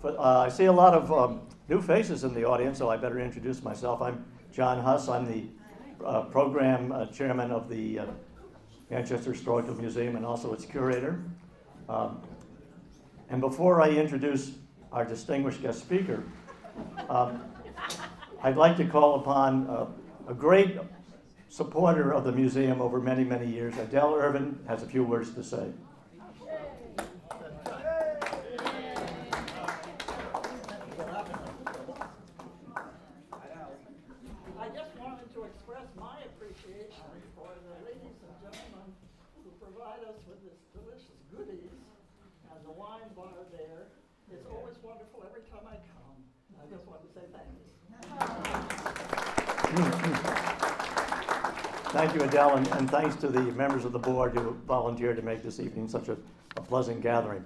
I see a lot of new faces in the audience, so I better introduce myself. I'm John Huss. I'm the program chairman of the Manchester Historical Museum and also its curator. And before I introduce our distinguished guest speaker, I'd like to call upon a great supporter of the museum over many, many years. Adele Irvin has a few words to say. I just wanted to express my appreciation for the ladies and gentlemen who provide us with this delicious goodies and the wine bar there. It's always wonderful every time I come. I just want to say thanks. Thank you, Adele, and thanks to the members of the board who volunteered to make this evening such a pleasant gathering.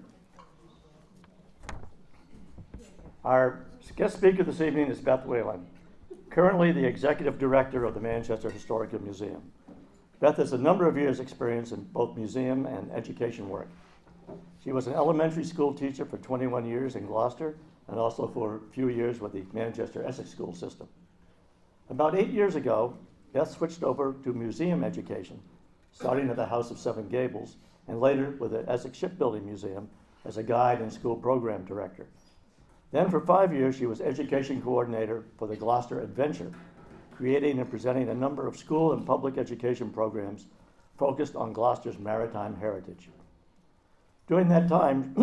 Our guest speaker this evening is Beth Welin, currently the executive director of the Manchester Historical Museum. Beth has a number of years' experience in both museum and education work. She was an elementary school teacher for 21 years in Gloucester and also for a few years with the Manchester Essex school system. About 8 years ago, Beth switched over to museum education, starting at the House of Seven Gables and later with the Essex Shipbuilding Museum as a guide and school program director. Then for 5 years, she was education coordinator for the Gloucester Adventure, creating and presenting a number of school and public education programs focused on Gloucester's maritime heritage. During that time,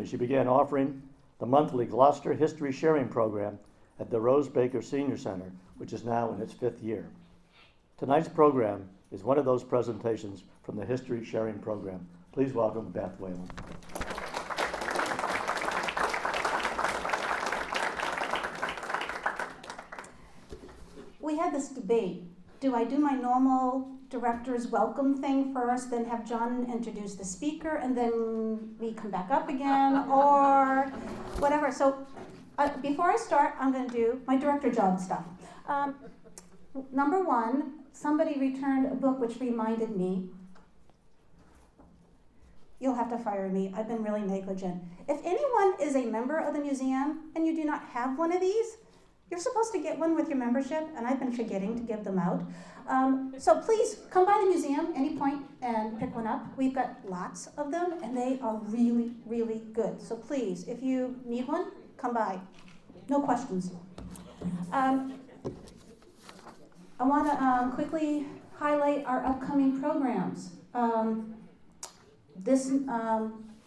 she began offering the monthly Gloucester History Sharing Program at the Rose Baker Senior Center, which is now in its 5th year. Tonight's program is one of those presentations from the History Sharing Program. Please welcome Beth Welin. We had this debate. Do I do my normal director's welcome thing first, then have John introduce the speaker, and then we come back up again, or whatever? So before I start, I'm going to do my director job stuff. Number one, somebody returned a book which reminded me, you'll have to fire me, I've been really negligent. If anyone is a member of the museum and you do not have one of these, you're supposed to get one with your membership, and I've been forgetting to give them out. So please come by the museum any point and pick one up. We've got lots of them, and they are really, really good. So please, if you need one, come by. No questions. I want to quickly highlight our upcoming programs.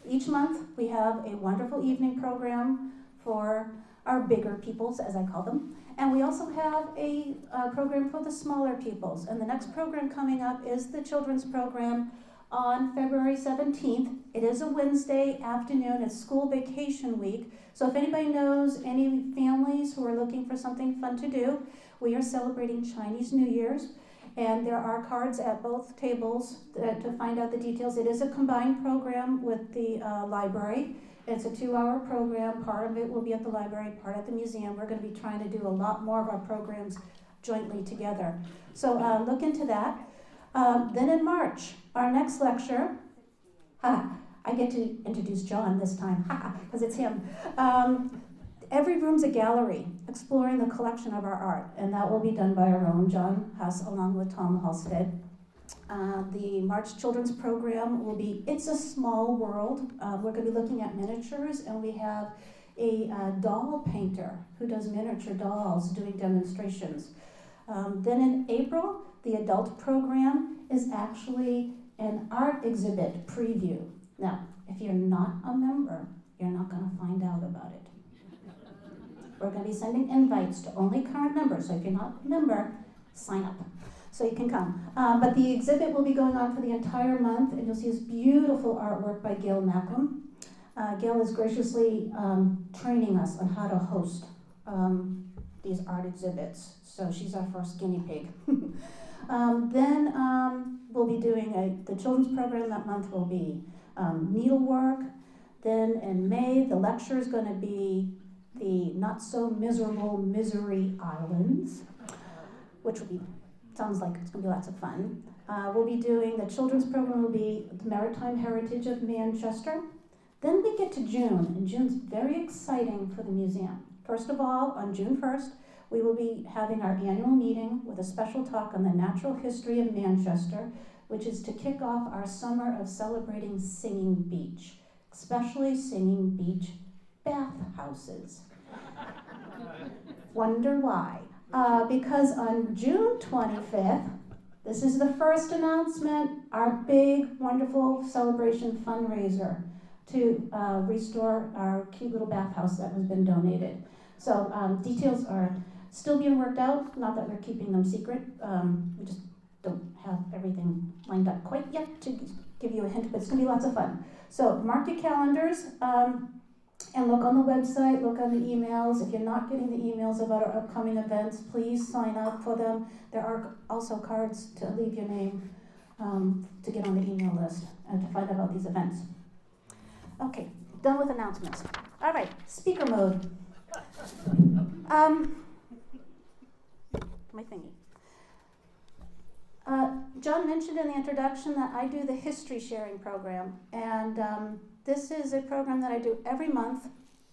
Each month we have a wonderful evening program for our bigger peoples, as I call them. And we also have a program for the smaller peoples. And the next program coming up is the children's program on February 17th. It is a Wednesday afternoon. It's school vacation week. So if anybody knows any families who are looking for something fun to do, we are celebrating Chinese New Year's. And there are cards at both tables to find out the details. It is a combined program with the library. It's a 2-hour program. Part of it will be at the library, part at the museum. We're going to be trying to do a lot more of our programs jointly together. So look into that. Then in March, our next lecture, I get to introduce John this time, because it's him. Every room's a gallery, exploring the collection of our art, and that will be done by our own John Huss, along with Tom Halstead. The March Children's Program will be It's a Small World. We're going to be looking at miniatures, and we have a doll painter who does miniature dolls doing demonstrations. Then in April, the adult program is actually an art exhibit preview. Now, if you're not a member, you're not going to find out about it. We're going to be sending invites to only current members, so if you're not a member, sign up so you can come. But the exhibit will be going on for the entire month, and you'll see this beautiful artwork by Gail Mackham. Gail is graciously training us on how to host these art exhibits, so she's our first guinea pig. Then we'll be doing the children's program that month will be needlework. Then in May, the lecture is going to be the Not So Miserable Misery Islands, which will be, sounds like it's going to be lots of fun. We'll be doing, the children's program will be the Maritime Heritage of Manchester. Then we get to June, and June's very exciting for the museum. First of all, on June 1st, we will be having our annual meeting with a special talk on the natural history of Manchester, which is to kick off our summer of celebrating Singing Beach, especially Singing Beach bathhouses. Wonder why? Because on June 25th, this is the first announcement, our big, wonderful celebration fundraiser to restore our cute little bathhouse that has been donated. So details are still being worked out, not that we're keeping them secret. We just don't have everything lined up quite yet to give you a hint, but it's gonna be lots of fun. So mark your calendars and look on the website, look on the emails. If you're not getting the emails about our upcoming events, please sign up for them. There are also cards to leave your name to get on the email list and to find out about these events. Okay, done with announcements. All right, speaker mode. My thingy. John mentioned in the introduction that I do the history sharing program, and this is a program that I do every month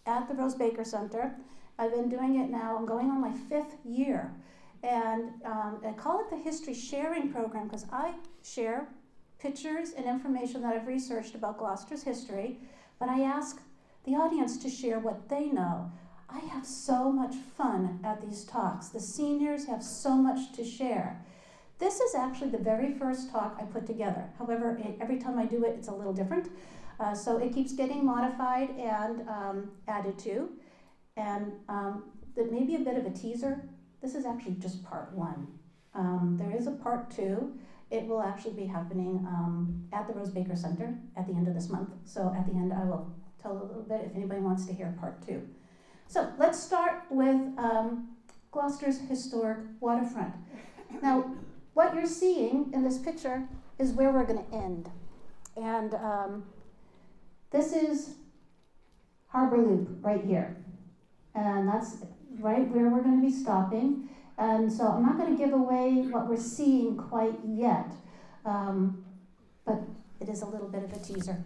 at the Rose Baker Center. I've been doing it now, I'm going on my 5th year, and I call it the history sharing program because I share pictures and information that I've researched about Gloucester's history, but I ask the audience to share what they know. I have so much fun at these talks. The seniors have so much to share. This is actually the very first talk I put together. However, every time I do it, it's a little different. So it keeps getting modified and added to. And there may be a bit of a teaser. This is actually just part 1. There is a part 2. It will actually be happening at the Rose Baker Center at the end of this month. So at the end, I will tell a little bit if anybody wants to hear part 2. So let's start with Gloucester's historic waterfront. Now, what you're seeing in this picture is where we're going to end. And this is Harbor Loop right here. And that's right where we're going to be stopping. And so I'm not going to give away what we're seeing quite yet, but it is a little bit of a teaser.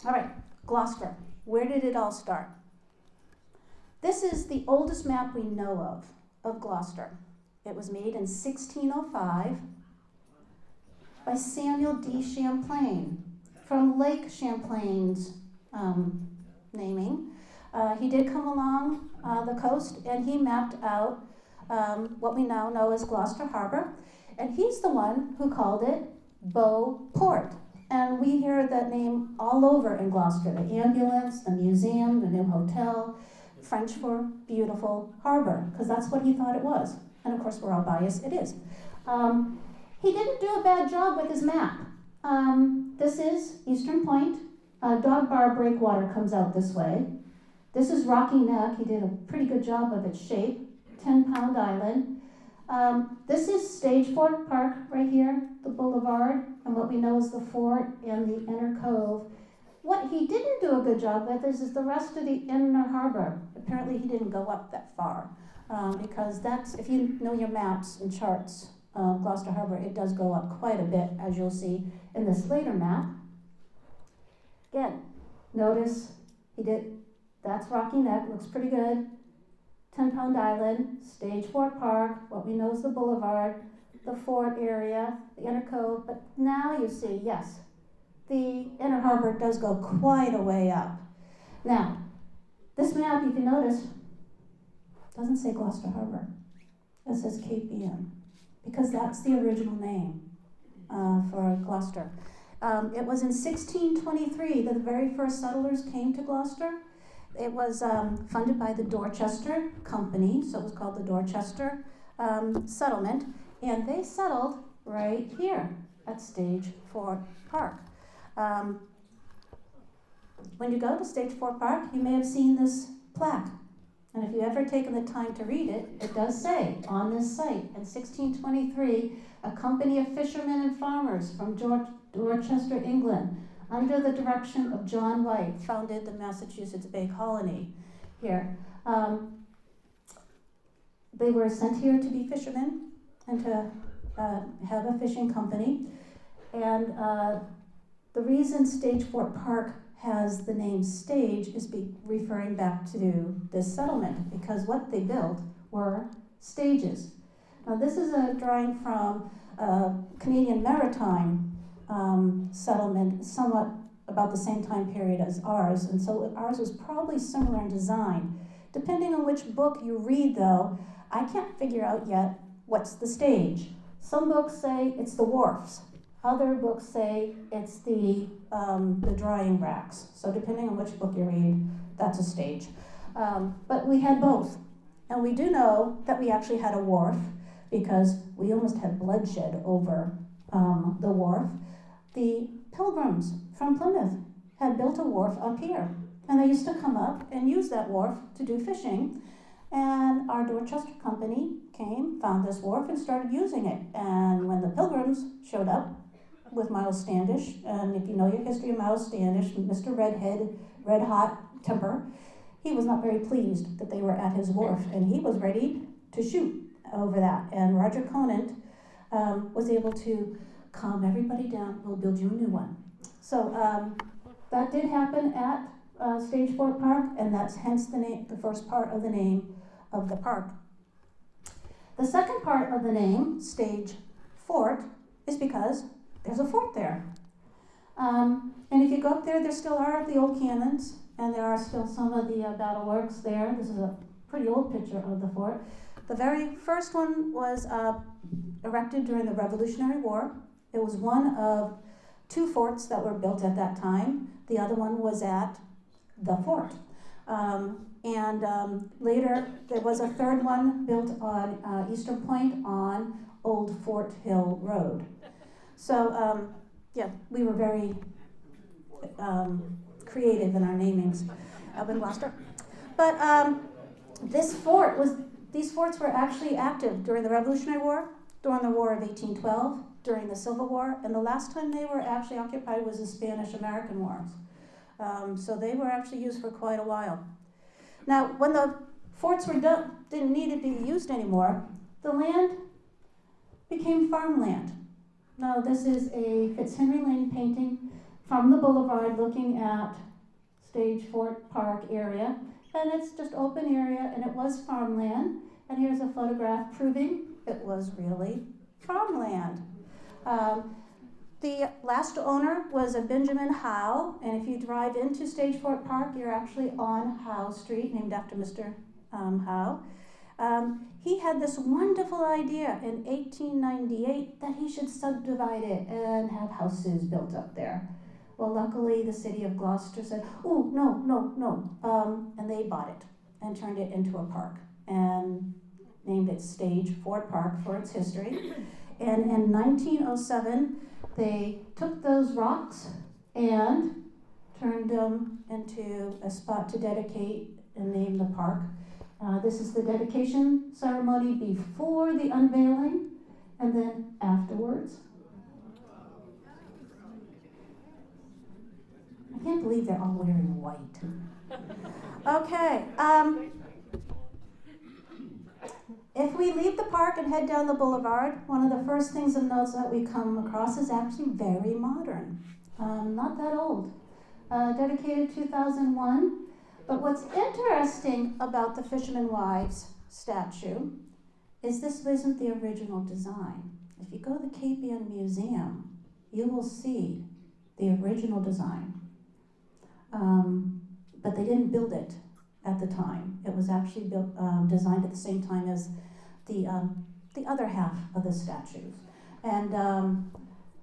All right, Gloucester. Where did it all start? This is the oldest map we know of Gloucester. It was made in 1605 by Samuel D. Champlain from Lake Champlain's naming. He did come along the coast and he mapped out what we now know as Gloucester Harbor, and he's the one who called it Bow Port. And we hear that name all over in Gloucester, the ambulance, the museum, the new hotel, French for beautiful harbor, because that's what he thought it was. And of course, we're all biased, it is. He didn't do a bad job with his map. This is Eastern Point. Dog Bar Breakwater comes out this way. This is Rocky Neck. He did a pretty good job of its shape. 10-Pound Island. This is Stage Fort Park right here, the Boulevard, and what we know is the fort and the inner cove. What he didn't do a good job with is the rest of the inner harbor. Apparently he didn't go up that far because that's, if you know your maps and charts, Gloucester Harbor, it does go up quite a bit, as you'll see in this later map. Again, notice that's Rocky Neck, looks pretty good. 10-Pound Island, Stage Fort Park, what we know is the Boulevard, the fort area, the inner cove, but now you see, yes, the inner harbor does go quite a way up. Now, this map, if you notice, doesn't say Gloucester Harbor. It says Cape Ian, because that's the original name for Gloucester. It was in 1623 that the very first settlers came to Gloucester. It was funded by the Dorchester Company, so it was called the Dorchester Settlement, and they settled right here at Stage Fort Park. When you go to Stage Fort Park, you may have seen this plaque, and if you've ever taken the time to read it, it does say, on this site, in 1623, a company of fishermen and farmers from Dorchester, England, under the direction of John White, founded the Massachusetts Bay Colony here. They were sent here to be fishermen and to have a fishing company. And the reason Stage Fort Park has the name stage is referring back to this settlement, because what they built were stages. Now this is a drawing from a Canadian maritime settlement, somewhat about the same time period as ours, and so ours was probably similar in design. Depending on which book you read, though, I can't figure out yet what's the stage. Some books say it's the wharfs. Other books say it's the drying racks. So depending on which book you read, that's a stage. But we had both. And we do know that we actually had a wharf, because we almost had bloodshed over the wharf. The Pilgrims from Plymouth had built a wharf up here. And they used to come up and use that wharf to do fishing. And our Dorchester company came, found this wharf, and started using it. And when the Pilgrims showed up with Miles Standish, and if you know your history of Miles Standish, Mr. Redhead, red hot temper, he was not very pleased that they were at his wharf, and he was ready to shoot over that. And Roger Conant was able to calm everybody down. We'll build you a new one. So that did happen at Stage Fort Park, and that's hence the name, the first part of the name of the park. The second part of the name, Stage Fort, is because there's a fort there. And if you go up there, there still are the old cannons, and there are still some of the battle works there. This is a pretty old picture of the fort. The very first one was erected during the Revolutionary War. It was one of 2 forts that were built at that time. The other one was at the fort. Later, there was a third one built on Eastern Point on Old Fort Hill Road. So, we were very creative in our namings up in Gloucester. But these forts were actually active during the Revolutionary War, during the War of 1812, during the Civil War, and the last time they were actually occupied was the Spanish-American Wars. So they were actually used for quite a while. Now, when the forts were done, didn't need to be used anymore, the land became farmland. Now, this is a Fitzhenry Lane painting from the Boulevard looking at Stage Fort Park area, and it's just open area, and it was farmland. And here's a photograph proving it was really farmland. The last owner was a Benjamin Howe, and if you drive into Stage Fort Park, you're actually on Howe Street, named after Mr. Howe. He had this wonderful idea in 1898 that he should subdivide it and have houses built up there. Well, luckily, the city of Gloucester said, oh, no, and they bought it and turned it into a park and named it Stage Fort Park for its history. And in 1907, they took those rocks and turned them into a spot to dedicate and name the park. This is the dedication ceremony before the unveiling, and then afterwards. I can't believe they're all wearing white. Okay. If we leave the park and head down the boulevard, one of the first things of note that we come across is actually very modern. Not that old. Dedicated 2001. But what's interesting about the Fisherman Wives statue is this isn't the original design. If you go to the Cape Ann Museum, you will see the original design. But they didn't build it at the time. It was actually built, designed at the same time as the other half of the statues. And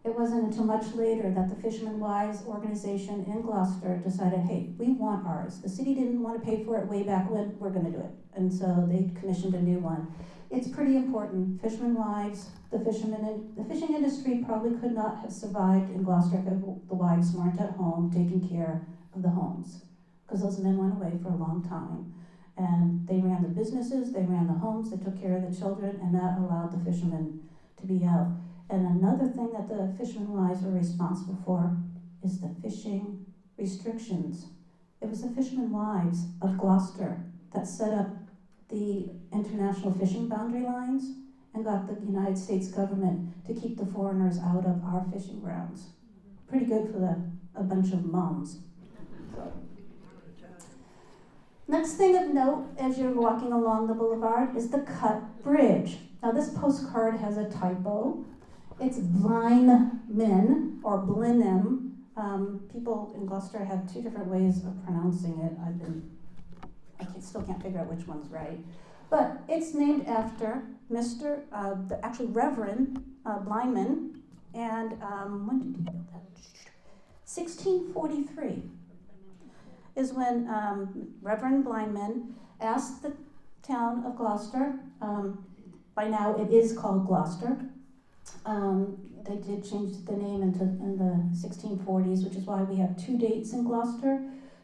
it wasn't until much later that the Fisherman Wives organization in Gloucester decided, hey, we want ours. The city didn't want to pay for it way back when, we're going to do it. And so they commissioned a new one. It's pretty important. Fisherman Wives, the fishing industry probably could not have survived in Gloucester if the wives weren't at home taking care of the homes, because those men went away for a long time. And they ran the businesses, they ran the homes, they took care of the children, and that allowed the fishermen to be out. And another thing that the Fisherman Wives were responsible for is the fishing restrictions. It was the Fisherman Wives of Gloucester that set up the international fishing boundary lines and got the United States government to keep the foreigners out of our fishing grounds. Pretty good for a bunch of moms. So. Next thing of note as you're walking along the boulevard is the cut bridge. Now this postcard has a typo. It's Blineman or Blenheim. People in Gloucester have two different ways of pronouncing it. Still can't figure out which one's right. But it's named after Reverend Blineman. And when did he build that? 1643 is when Reverend Blineman asked the town of Gloucester, by now it is called Gloucester. They did change the name in the 1640s, which is why we have two dates in Gloucester.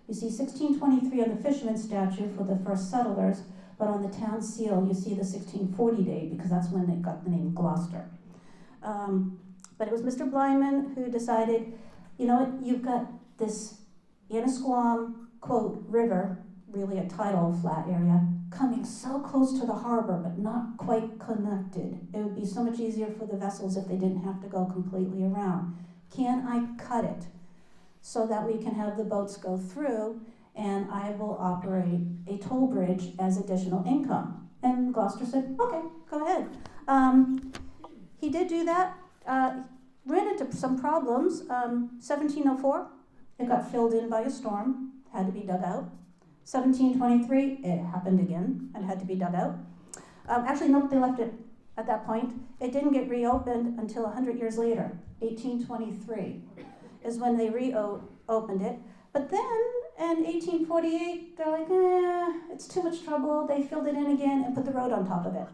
You see 1623 on the Fisherman statue for the first settlers, but on the town seal you see the 1640 date because that's when they got the name Gloucester. But it was Mr. Blineman who decided, you know what, you've got this Annisquam, quote, river, really a tidal flat area, coming so close to the harbor but not quite connected. It would be so much easier for the vessels if they didn't have to go completely around. Can I cut it so that we can have the boats go through and I will operate a toll bridge as additional income? And Gloucester said, okay, go ahead. He did do that. Ran into some problems. 1704, it got filled in by a storm, had to be dug out. 1723, it happened again and had to be dug out. Actually, nope, they left it at that point. It didn't get reopened until 100 years later. 1823 is when they reopened it. But then in 1848, they're like, it's too much trouble. They filled it in again and put the road on top of it.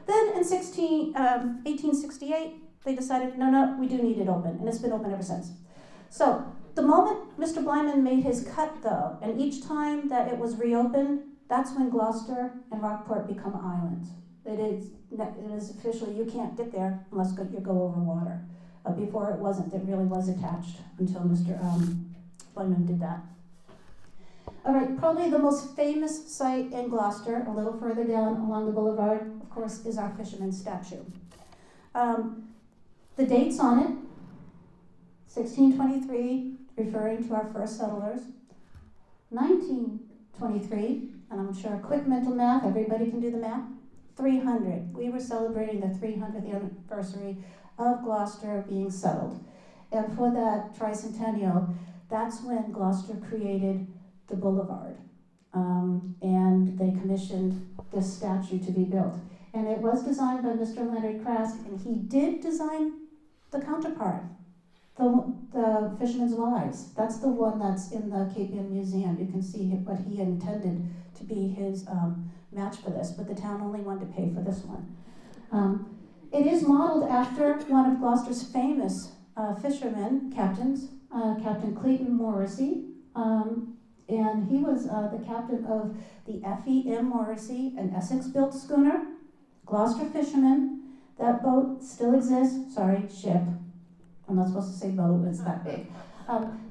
Then in 1868, they decided, no, we do need it open, and it's been open ever since. So the moment Mr. Blineman made his cut, though, and each time that it was reopened, that's when Gloucester and Rockport become islands. It is officially, you can't get there unless you go over water. Before it wasn't, it really was attached until Mr. Blineman did that. All right, probably the most famous site in Gloucester, a little further down along the boulevard, of course, is our Fisherman statue. The dates on it, 1623, referring to our first settlers. 1923, and I'm sure quick mental math, everybody can do the math, 300. We were celebrating the 300th anniversary of Gloucester being settled. And for that tricentennial, that's when Gloucester created the Boulevard. And they commissioned this statue to be built. And it was designed by Mr. Leonard Krask, and he did design the counterpart, the Fisherman's Wives. That's the one that's in the Cape Ann Museum. You can see what he intended to be his match for this, but the town only wanted to pay for this one. It is modeled after one of Gloucester's famous fishermen, captains, Captain Clayton Morrissey, and he was the captain of the F.E.M. Morrissey, an Essex-built schooner, Gloucester Fisherman. That boat still exists. Sorry, ship. I'm not supposed to say boat, it's that big.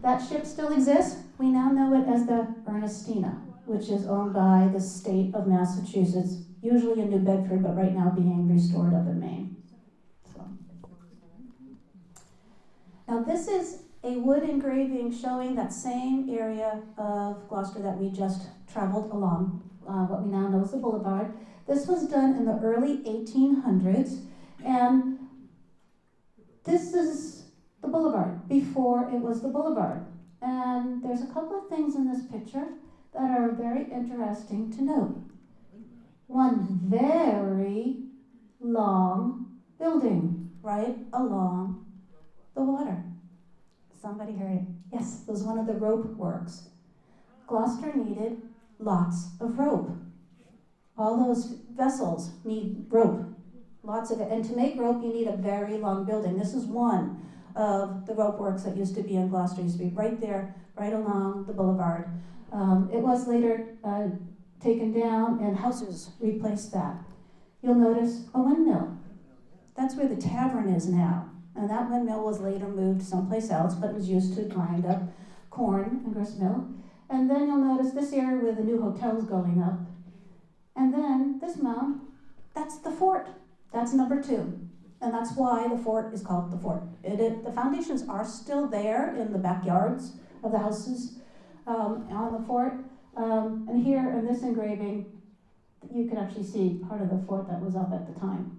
That ship still exists. We now know it as the Ernestina, which is owned by the state of Massachusetts, usually in New Bedford, but right now being restored up in Maine. So. Now this is a wood engraving showing that same area of Gloucester that we just traveled along, what we now know as the Boulevard. This was done in the early 1800s, and this is the Boulevard, before it was the Boulevard. And there's a couple of things in this picture that are very interesting to note. One very long building right along the water. Somebody heard it. Yes, it was one of the rope works. Gloucester needed lots of rope. All those vessels need rope, lots of it. And to make rope, you need a very long building. This is one of the rope works that used to be in Gloucester. It used to be right there, right along the boulevard. It was later taken down and houses replaced that. You'll notice a windmill. That's where the tavern is now. And that windmill was later moved someplace else, but it was used to grind up corn and grist mill. And then you'll notice this area where the new hotel's going up. And then this mound, that's the fort. That's number 2. And that's why the fort is called the fort. The foundations are still there in the backyards of the houses, on the fort. And here in this engraving, you can actually see part of the fort that was up at the time.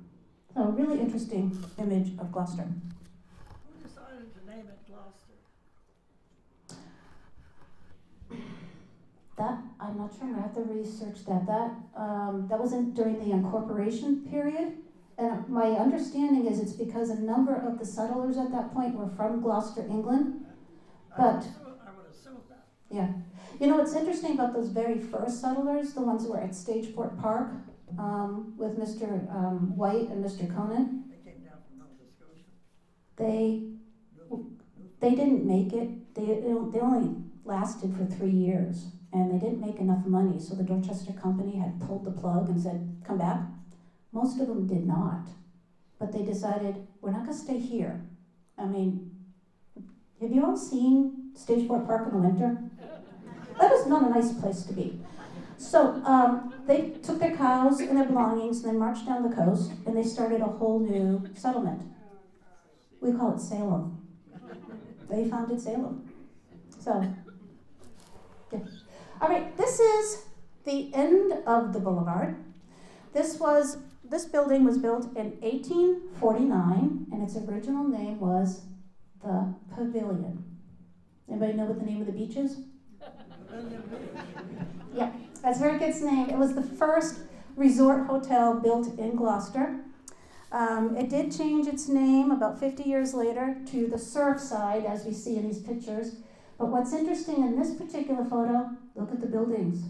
So, really interesting image of Gloucester. Who decided to name it Gloucester? That, I'm not sure, I have to research that. That wasn't during the incorporation period. And my understanding is it's because a number of the settlers at that point were from Gloucester, England. I would But, assume that. yeah. You know what's interesting about those very first settlers, the ones who were at Stageport Park, with Mr. White and Mr. Conan, They came down from Nova Scotia. they didn't make it. They only lasted for 3 years, and they didn't make enough money, so the Dorchester Company had pulled the plug and said, come back. Most of them did not, but they decided, we're not gonna stay here. I mean, have you all seen Stageport Park in the winter? That is not a nice place to be. So they took their cows and their belongings and they marched down the coast and they started a whole new settlement. We call it Salem. They founded Salem. So, yeah. All right, this is the end of the boulevard. This building was built in 1849 and its original name was the Pavilion. Anybody know what the name of the beach is? Yeah, that's where it gets named. It was the first resort hotel built in Gloucester. It did change its name about 50 years later to the Surfside, as we see in these pictures. But what's interesting in this particular photo, look at the buildings.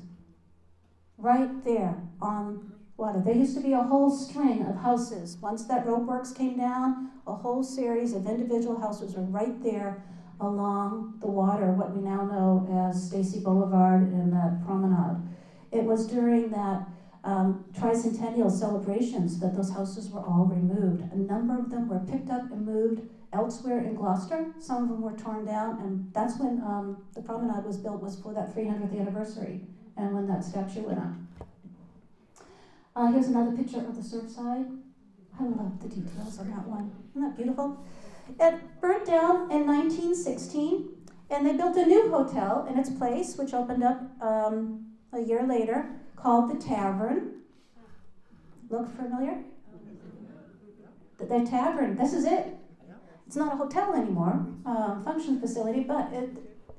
Right there on water. There used to be a whole string of houses. Once that ropeworks came down, a whole series of individual houses were right there along the water, what we now know as Stacy Boulevard and that promenade. It was during that tricentennial celebrations that those houses were all removed. A number of them were picked up and moved elsewhere in Gloucester. Some of them were torn down, and that's when the promenade was built, was for that 300th anniversary, and when that statue went up. Here's another picture of the Surfside. I love the details on that one. Isn't that beautiful? It burnt down in 1916, and they built a new hotel in its place, which opened up a year later, called the Tavern. Look familiar? The Tavern, this is it. It's not a hotel anymore, function facility, but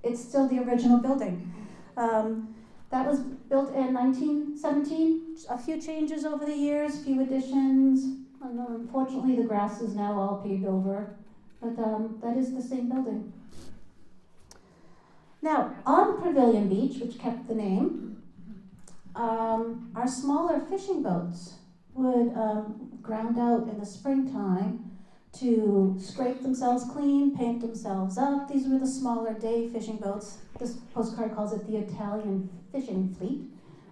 it's still the original building. That was built in 1917. A few changes over the years, few additions. Unfortunately, the grass is now all paved over, but that is the same building. Now, on Pavilion Beach, which kept the name, our smaller fishing boats would ground out in the springtime to scrape themselves clean, paint themselves up. These were the smaller day fishing boats. This postcard calls it the Italian fishing fleet,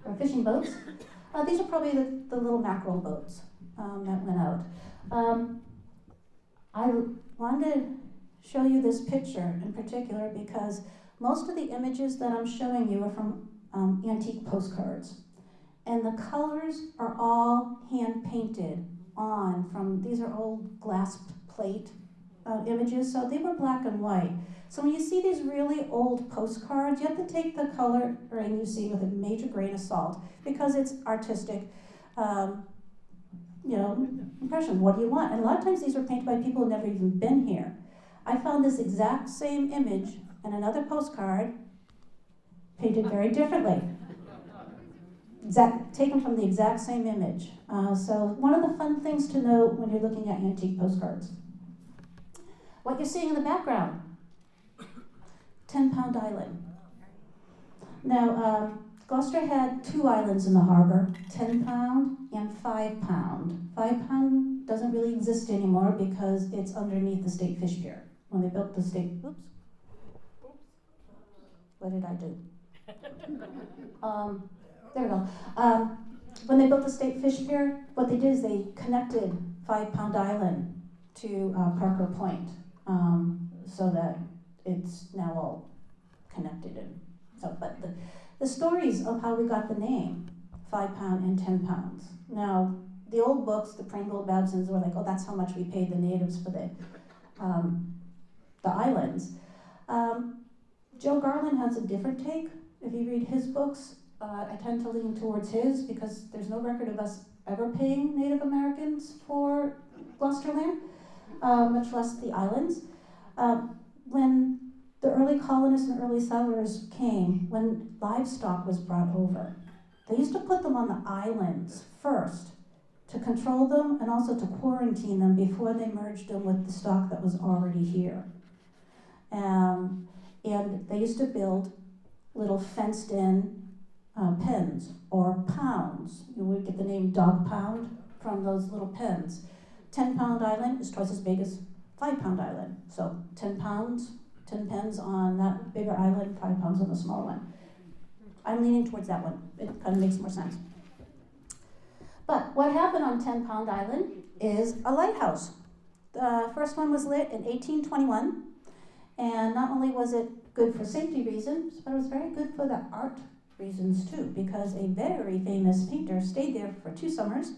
or fishing boats. These are probably the little mackerel boats that went out. I wanted to show you this picture in particular because most of the images that I'm showing you are from antique postcards. And the colors are all hand painted on from, these are old glass plate images, so they were black and white. So when you see these really old postcards, you have to take the coloring you see with a major grain of salt because it's artistic, impression. What do you want? And a lot of times these were painted by people who never even been here. I found this exact same image in another postcard, painted very differently. Taken from the exact same image. So one of the fun things to note when you're looking at antique postcards. What you're seeing in the background, 10-Pound Island. Now, Gloucester had 2 islands in the harbor, 10 Pound and 5 Pound. 5 Pound doesn't really exist anymore because it's underneath the State Fish Pier. When they built the state, oops, what did I do? There we go. When they built the State Fish Pier, what they did is they connected 5 Pound Island to Parker Point, so that it's now all connected. And so, but the stories of how we got the name, 5 Pound and 10 Pounds. Now, the old books, the Pringle Babsons, were like, oh, that's how much we paid the natives for the islands. Joe Garland has a different take. If you read his books, I tend to lean towards his because there's no record of us ever paying Native Americans for Gloucester land, much less the islands. When the early colonists and early settlers came, when livestock was brought over, they used to put them on the islands first to control them and also to quarantine them before they merged them with the stock that was already here. And they used to build little fenced-in pens or pounds. You would get the name dog pound from those little pens. 10-pound island is twice as big as 5-pound island. So 10 pounds, 10 pens on that bigger island, 5 pounds on the small one. I'm leaning towards that one. It kind of makes more sense. But what happened on 10-pound island is a lighthouse. The first one was lit in 1821, and not only was it good for safety reasons, but it was very good for the art reasons too, because a very famous painter stayed there for 2 summers,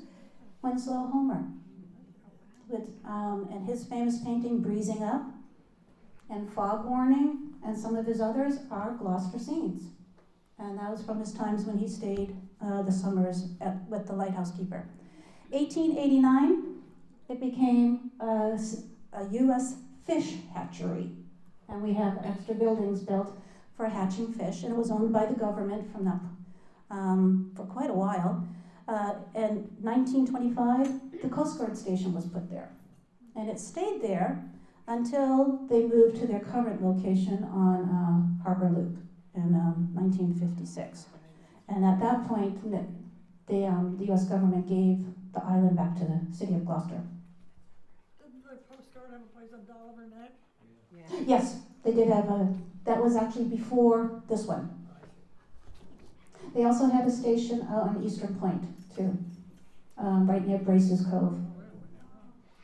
Winslow Homer, and his famous painting, Breezing Up, and Fog Warning, and some of his others are Gloucester scenes. And that was from his times when he stayed the summers with the lighthouse keeper. 1889, it became a U.S. fish hatchery. And we have extra buildings built for hatching fish, and it was owned by the government from that for quite a while. In 1925, the Coast Guard station was put there, and it stayed there until they moved to their current location on Harbor Loop in 1956. And at that point, the U.S. government gave the island back to the city of Gloucester. Didn't the Coast Guard have a place on Bolivar Neck? Yes, they did have that was actually before this one. They also had a station on Eastern Point, too, right near Braces Cove.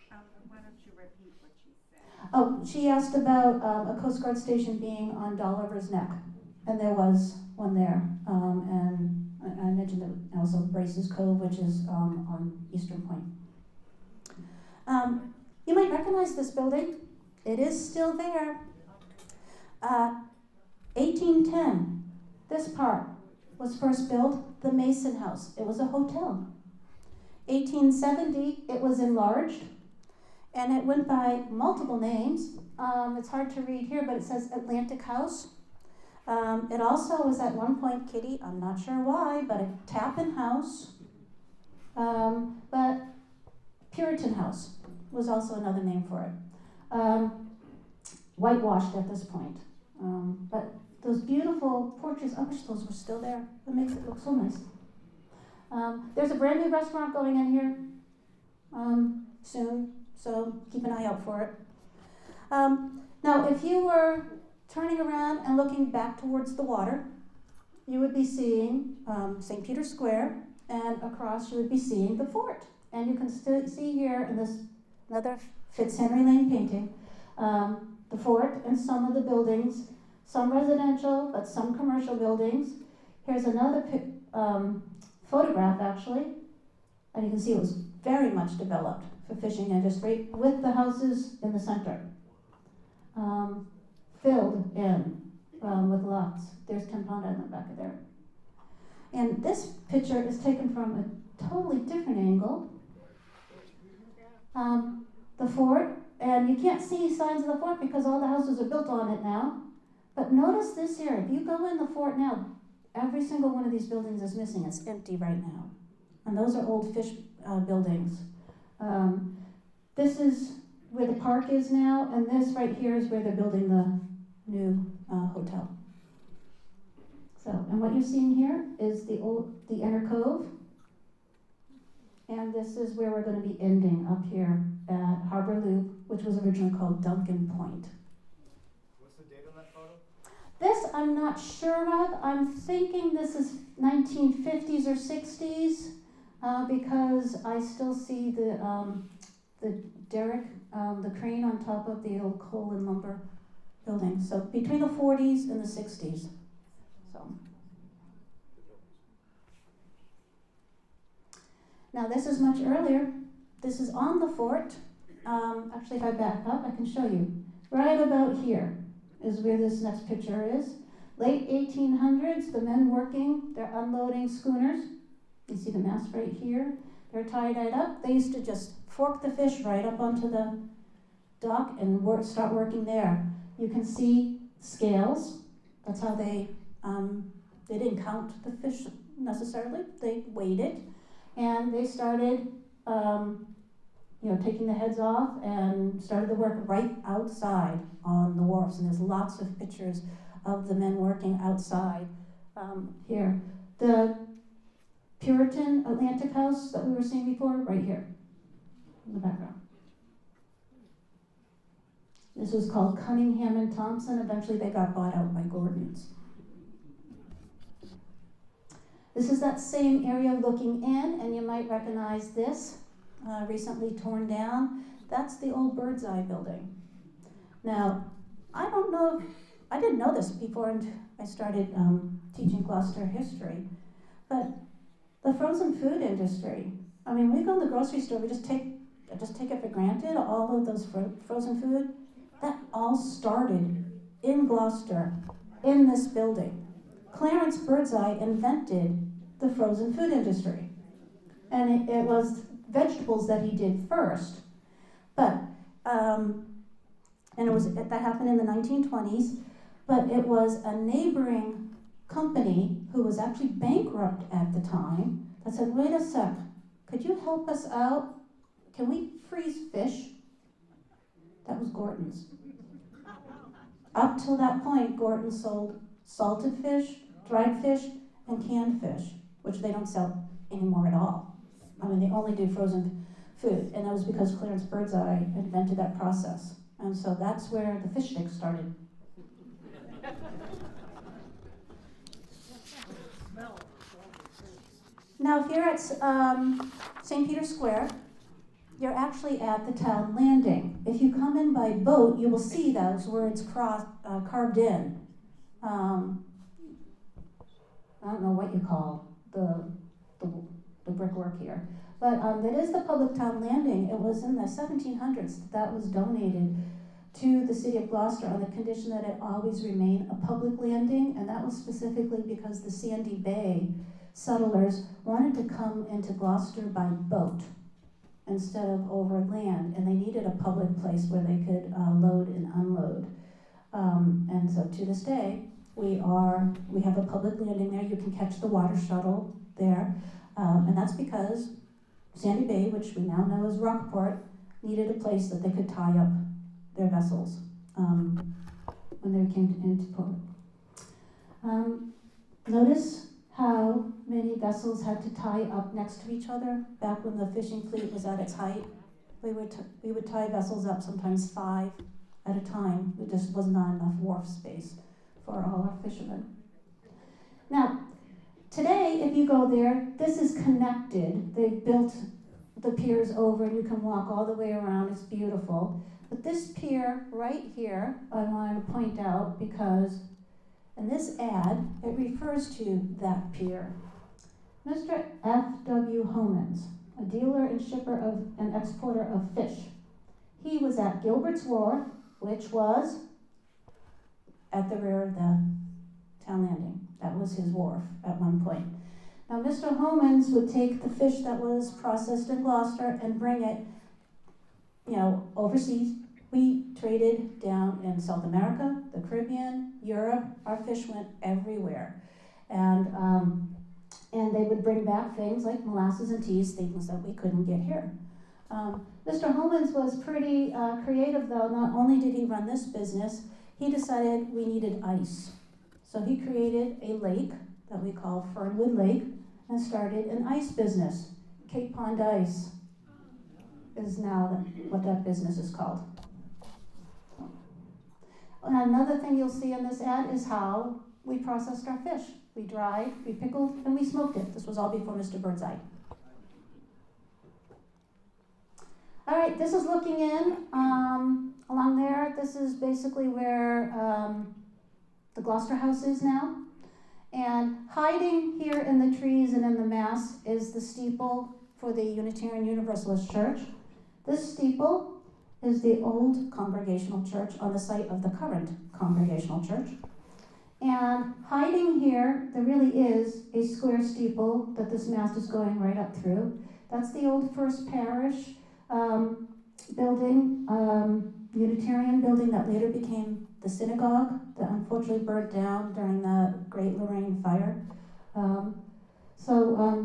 Why don't you repeat what she said? Oh, she asked about a Coast Guard station being on Dolliver's Neck, and there was one there. And I mentioned that also Braces Cove, which is on Eastern Point. You might recognize this building. It is still there. 1810, this part was first built, the Mason House. It was a hotel. 1870, it was enlarged, and it went by multiple names. It's hard to read here, but it says Atlantic House. It also was at one point, Kitty, I'm not sure why, but a Tappan House. But Puritan House was also another name for it. Whitewashed at this point. But those beautiful porches, I wish those were still there. It makes it look so nice. There's a brand new restaurant going in here soon, so keep an eye out for it. Now, if you were turning around and looking back towards the water, you would be seeing St. Peter's Square, and across you would be seeing the fort. And you can still see here in this another Fitzhenry Lane painting, the fort and some of the buildings, some residential, but some commercial buildings. Here's another photograph, actually, and you can see it was very much developed for fishing industry with the houses in the center, filled in with lots. There's 10-pound island back there. And this picture is taken from a totally different angle. The fort, and you can't see signs of the fort because all the houses are built on it now. But notice this here, if you go in the fort now, every single one of these buildings is missing. It's empty right now. And those are old fish buildings. This is where the park is now, and this right here is where they're building the new hotel. So, and what you're seeing here is the inner cove. And this is where we're going to be ending up here at Harbor Loop, which was originally called Duncan Point. What's the date on that photo? This I'm not sure of. I'm thinking this is 1950s or 60s because I still see the derrick, the crane on top of the old coal and lumber building. So between the 40s and the 60s. So. Now this is much earlier. This is on the fort. Actually, if I back up, I can show you. Right about here. is where this next picture is. Late 1800s, the men working, they're unloading schooners. You see the mast right here. They're tied up. They used to just fork the fish right up onto the dock and start working there. You can see scales. That's how they didn't count the fish necessarily. They weighed it, and they started, taking the heads off and started the work right outside on the wharfs. And there's lots of pictures of the men working outside here. The Puritan Atlantic House that we were seeing before, right here in the background. This was called Cunningham and Thompson. Eventually they got bought out by Gordon's. This is that same area looking in, and you might recognize this, recently torn down. That's the old Bird's Eye building. Now, I didn't know this before I started teaching Gloucester history, but the frozen food industry, we go to the grocery store, we just take it for granted, all of those frozen food. That all started in Gloucester, in this building. Clarence Birdseye invented the frozen food industry. And it was vegetables that he did first. But, that happened in the 1920s, but it was a neighboring company who was actually bankrupt at the time that said, wait a sec, could you help us out? Can we freeze fish? That was Gorton's. Up till that point, Gorton sold salted fish, dried fish, and canned fish, which they don't sell anymore at all. They only do frozen food, and that was because Clarence Birdseye invented that process. And so that's where the fish sticks started. Now, if you're at St. Peter's Square, you're actually at the town landing. If you come in by boat, you will see those words carved in. I don't know what you call the brickwork here, but that is the public town landing. It was in the 1700s that was donated to the city of Gloucester on the condition that it always remain a public landing, and that was specifically because the Sandy Bay settlers wanted to come into Gloucester by boat instead of over land, and they needed a public place where they could load and unload. And so to this day, we have a public landing there. You can catch the water shuttle there, and that's because Sandy Bay, which we now know as Rockport, needed a place that they could tie up their vessels when they came into port. Notice how many vessels had to tie up next to each other back when the fishing fleet was at its height. We would tie vessels up, sometimes 5 at a time. There just was not enough wharf space for all our fishermen. Now, today, if you go there, this is connected. They've built the piers over, and you can walk all the way around. It's beautiful. But this pier right here, I want to point out because in this ad, it refers to that pier. Mr. F.W. Homans, a dealer and shipper and exporter of fish. He was at Gilbert's Wharf, which was at the rear of the town landing. That was his wharf at one point. Now, Mr. Homans would take the fish that was processed in Gloucester and bring it, overseas. We traded down in South America, the Caribbean, Europe. Our fish went everywhere. And they would bring back things like molasses and teas, things that we couldn't get here. Mr. Homans was pretty creative, though. Not only did he run this business, he decided we needed ice. So he created a lake that we call Fernwood Lake and started an ice business. Cape Pond Ice is now what that business is called. Another thing you'll see in this ad is how we processed our fish. We dried, we pickled, and we smoked it. This was all before Mr. Birdseye. All right, this is looking in along there. This is basically where the Gloucester House is now. And hiding here in the trees and in the mass is the steeple for the Unitarian Universalist Church. This steeple is the old Congregational Church on the site of the current Congregational Church. And hiding here, there really is a square steeple that this mast is going right up through. That's the old First Parish building, Unitarian building that later became the synagogue that unfortunately burnt down during the Great Lorraine Fire.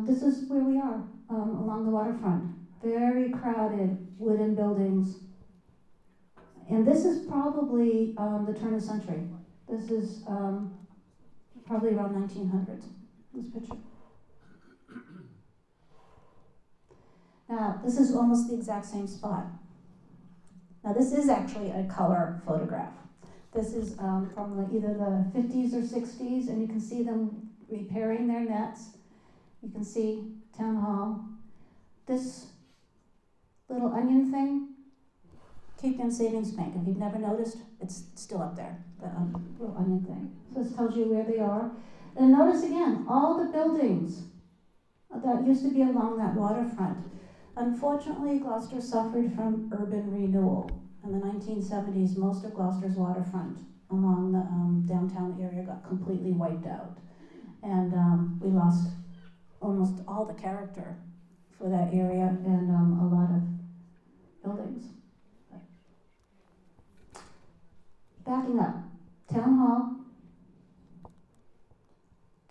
This is where we are, along the waterfront. Very crowded wooden buildings. And this is probably the turn of the century. This is probably around 1900s, this picture. Now, this is almost the exact same spot. Now, this is actually a color photograph. This is from either the 50s or 60s, and you can see them repairing their nets. You can see Town Hall. This little onion thing, Cape Ann Savings Bank. If you've never noticed, it's still up there, the little onion thing. So this tells you where they are. And notice again, all the buildings that used to be along that waterfront. Unfortunately, Gloucester suffered from urban renewal. In the 1970s, most of Gloucester's waterfront along the downtown area got completely wiped out. And we lost almost all the character for that area and a lot of buildings. Backing up, Town Hall.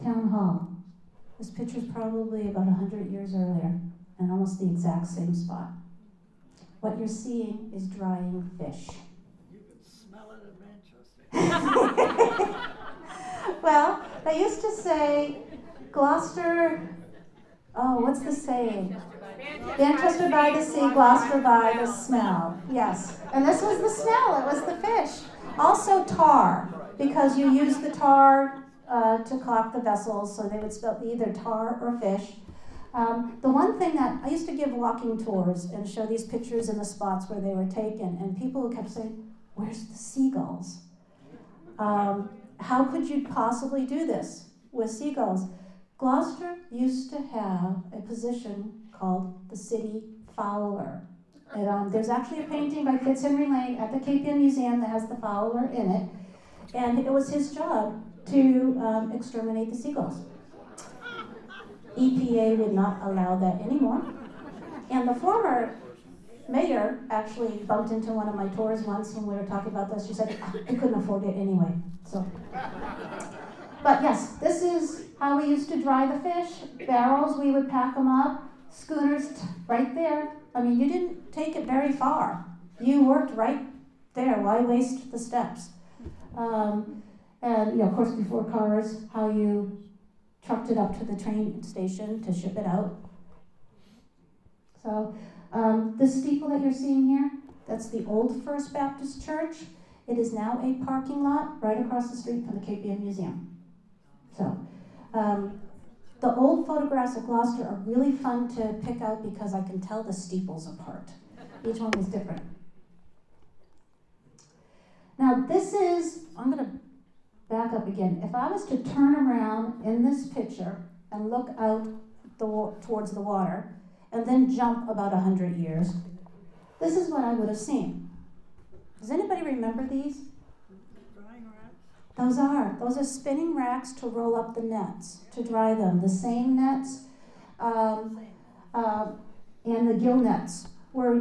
Town Hall. This picture's probably about 100 years earlier and almost the exact same spot. What you're seeing is drying fish. You can smell it in Manchester. Well, they used to say, Gloucester, what's the saying? Manchester by the sea, Gloucester by the smell. Yes, and this was the smell, it was the fish. Also tar, because you use the tar to caulk the vessels, so they would smell either tar or fish. The one thing that, I used to give walking tours and show these pictures in the spots where they were taken, and people kept saying, where's the seagulls? How could you possibly do this with seagulls? Gloucester used to have a position called the city fowler. And, there's actually a painting by Fitzhenry Lane at the Cape Ann Museum that has the fowler in it, and it was his job to exterminate the seagulls. EPA would not allow that anymore. And the former mayor actually bumped into one of my tours once when we were talking about this. She said, I couldn't afford it anyway. So, but yes, this is how we used to dry the fish. Barrels, we would pack them up. Schooners, right there. I mean, you didn't take it very far. You worked right there. Why waste the steps? And of course, before cars, how you trucked it up to the train station to ship it out. So this steeple that you're seeing here, that's the old First Baptist Church. It is now a parking lot right across the street from the Cape Ann Museum. So the old photographs of Gloucester are really fun to pick out because I can tell the steeples apart. Each one was different. Now this is, I'm going to back up again. If I was to turn around in this picture and look out towards the water and then jump about 100 years, this is what I would have seen. Does anybody remember these? Drying racks? Those are spinning racks to roll up the nets, to dry them. The seine nets and the gill nets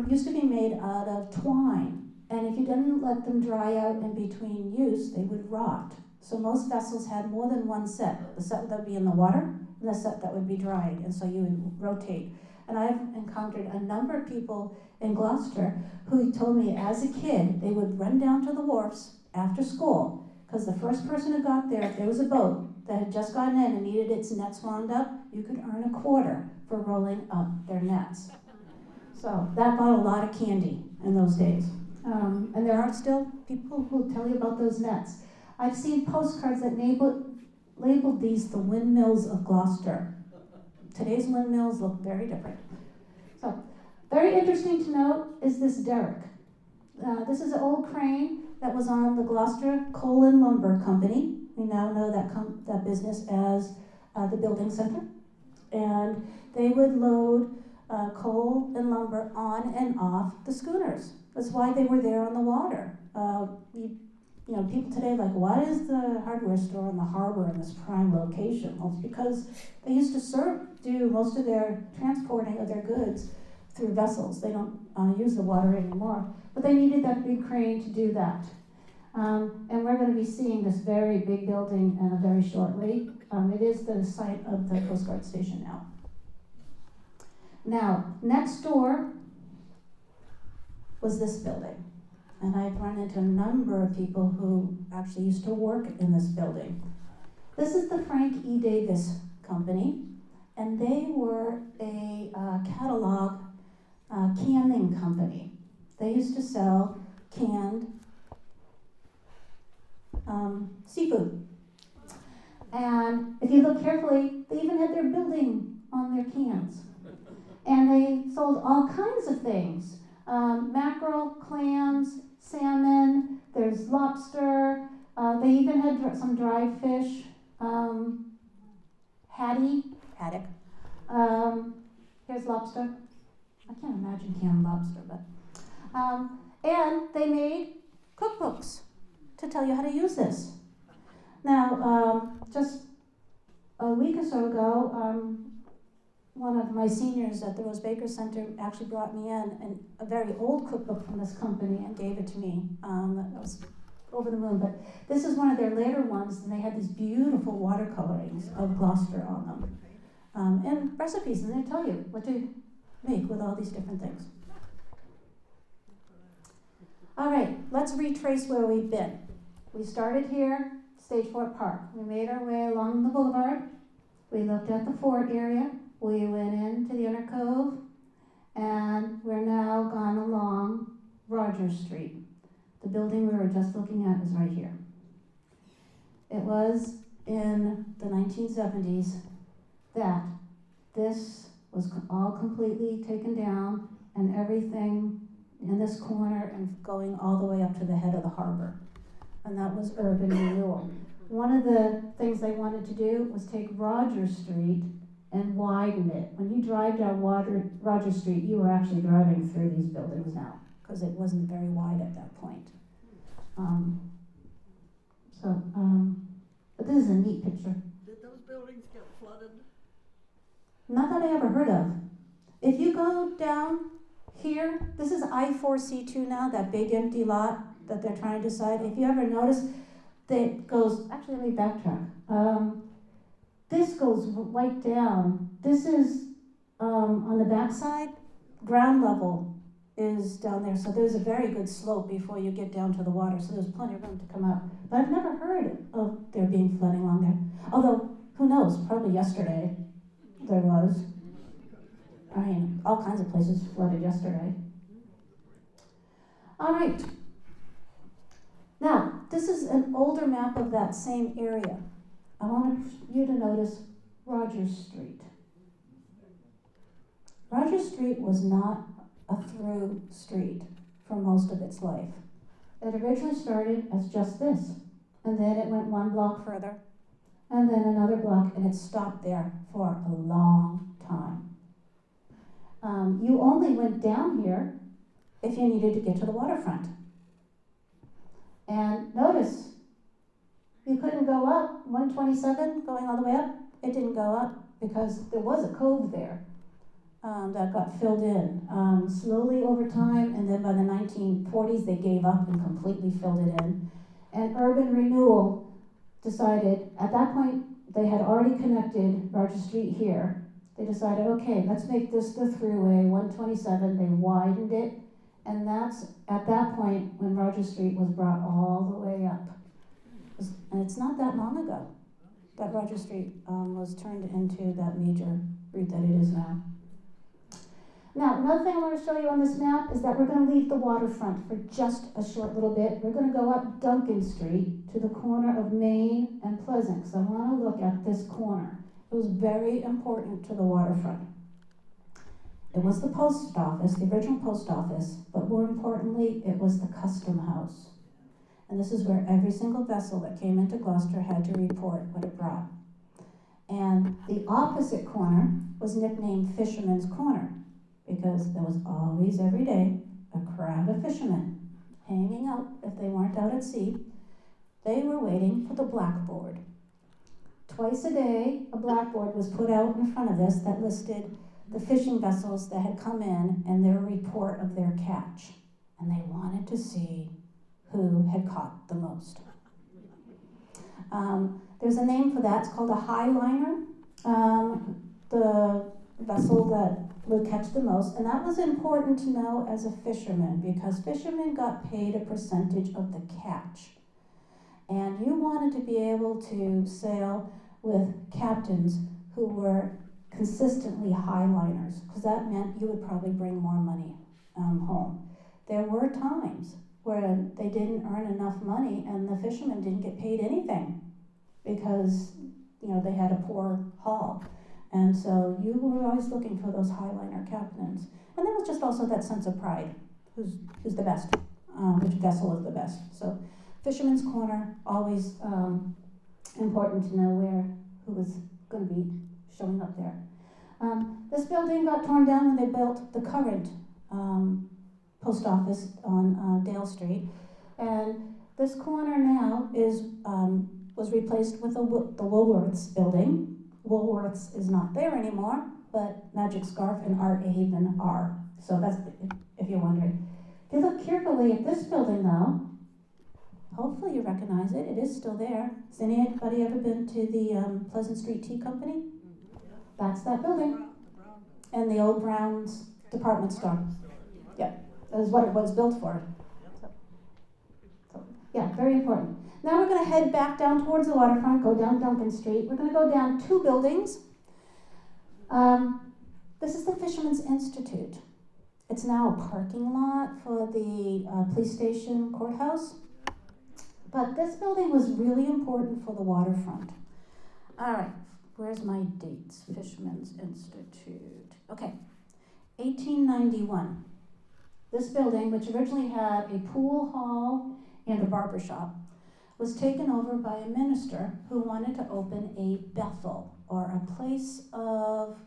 used to be made out of twine. And if you didn't let them dry out in between use, they would rot. So most vessels had more than one set. The set that would be in the water and the set that would be drying. And so you would rotate. And I've encountered a number of people in Gloucester who told me as a kid, they would run down to the wharfs after school because the first person who got there, if there was a boat that had just gotten in and needed its nets wound up, you could earn a quarter for rolling up their nets. So that bought a lot of candy in those days. And there are still people who tell you about those nets. I've seen postcards that labeled these the windmills of Gloucester. Today's windmills look very different. So, very interesting to note is this derrick. This is an old crane that was on the Gloucester Coal and Lumber Company. We now know that business as the Building Center. And they would load coal and lumber on and off the schooners. That's why they were there on the water. You know, people today are like, why is the hardware store in the harbor in this prime location? Well, it's because they used to do most of their transporting of their goods through vessels. They don't use the water anymore, but they needed that big crane to do that. And we're going to be seeing this very big building very shortly. It is the site of the Coast Guard station now. Now, next door was this building. And I've run into a number of people who actually used to work in this building. This is the Frank E. Davis Company, and they were a catalog canning company. They used to sell canned seafood. And if you look carefully, they even had their building on their cans. And they sold all kinds of things. Mackerel, clams, salmon, there's lobster, they even had some dried fish, haddock. Here's lobster. I can't imagine canned lobster, but. And they made cookbooks to tell you how to use this. Now, just a week or so ago, one of my seniors at the Rose Baker Center actually brought me in a very old cookbook from this company and gave it to me. That was over the moon, but this is one of their later ones, and they had these beautiful watercolorings of Gloucester on them. And recipes, and they tell you what to make with all these different things. All right, let's retrace where we've been. We started here, Stage Fort Park. We made our way along the Boulevard. We looked at the fort area. We went into the Inner Cove, and we're now gone along Rogers Street. The building we were just looking at is right here. It was in the 1970s that this was all completely taken down, and everything in this corner and going all the way up to the head of the harbor. And that was urban renewal. One of the things they wanted to do was take Rogers Street and widen it. When you drive down Rogers Street, you were actually driving through these buildings now, because it wasn't very wide at that point. But this is a neat picture. Did those buildings get flooded? Not that I ever heard of. If you go down here, this is I-4C2 now, that big empty lot that they're trying to decide. If you ever notice, that goes, actually let me backtrack. This goes right down. This is on the backside, ground level is down there. So there's a very good slope before you get down to the water. So there's plenty of room to come up. But I've never heard of there being flooding along there. Although, who knows, probably yesterday there was. I mean, all kinds of places flooded yesterday. All right. Now, this is an older map of that same area. I want you to notice Rogers Street. Rogers Street was not a through street for most of its life. It originally started as just this, and then it went one block further, and then another block, and it stopped there for a long time. You only went down here if you needed to get to the waterfront. And notice, you couldn't go up 127 going all the way up. It didn't go up because there was a cove there that got filled in slowly over time, and then by the 1940s they gave up and completely filled it in. And urban renewal decided, at that point they had already connected Rogers Street here. They decided, okay, let's make this the thruway, 127. They widened it, and that's at that point when Rogers Street was brought all the way up. And it's not that long ago that Rogers Street was turned into that major route that it is now. Now, another thing I want to show you on this map is that we're going to leave the waterfront for just a short little bit. We're going to go up Duncan Street to the corner of Main and Pleasant, because I want to look at this corner. It was very important to the waterfront. It was the post office, the original post office, but more importantly, it was the custom house. And this is where every single vessel that came into Gloucester had to report what it brought. And the opposite corner was nicknamed Fisherman's Corner, because there was always, every day, a crowd of fishermen hanging out if they weren't out at sea. They were waiting for the blackboard. Twice a day, a blackboard was put out in front of this that listed the fishing vessels that had come in and their report of their catch. And they wanted to see who had caught the most. There's a name for that. It's called a high liner, the vessel that would catch the most. And that was important to know as a fisherman because fishermen got paid a percentage of the catch. And you wanted to be able to sail with captains who were consistently high liners, because that meant you would probably bring more money home. There were times where they didn't earn enough money and the fishermen didn't get paid anything because they had a poor haul. And so you were always looking for those high liner captains. And there was just also that sense of pride, who's the best, which vessel is the best. So Fisherman's Corner, always important to know who was going to be showing up there. This building got torn down when they built the current post office on Dale Street, and this corner now was replaced with the Woolworths building. Woolworths is not there anymore, but Magic Scarf and Art Haven are. So that's if you're wondering. If you look carefully at this building, though, hopefully you recognize it. It is still there. Has anybody ever been to the Pleasant Street Tea Company? That's that building. And the old Brown's department store. Yeah, that is what it was built for. So yeah, very important. Now we're going to head back down towards the waterfront, go down Duncan Street. We're going to go down 2 buildings. This is the Fisherman's Institute. It's now a parking lot for the police station courthouse. But this building was really important for the waterfront. All right, where's my dates? Fisherman's Institute. Okay, 1891. This building, which originally had a pool hall and a barber shop, was taken over by a minister who wanted to open a Bethel, or a place of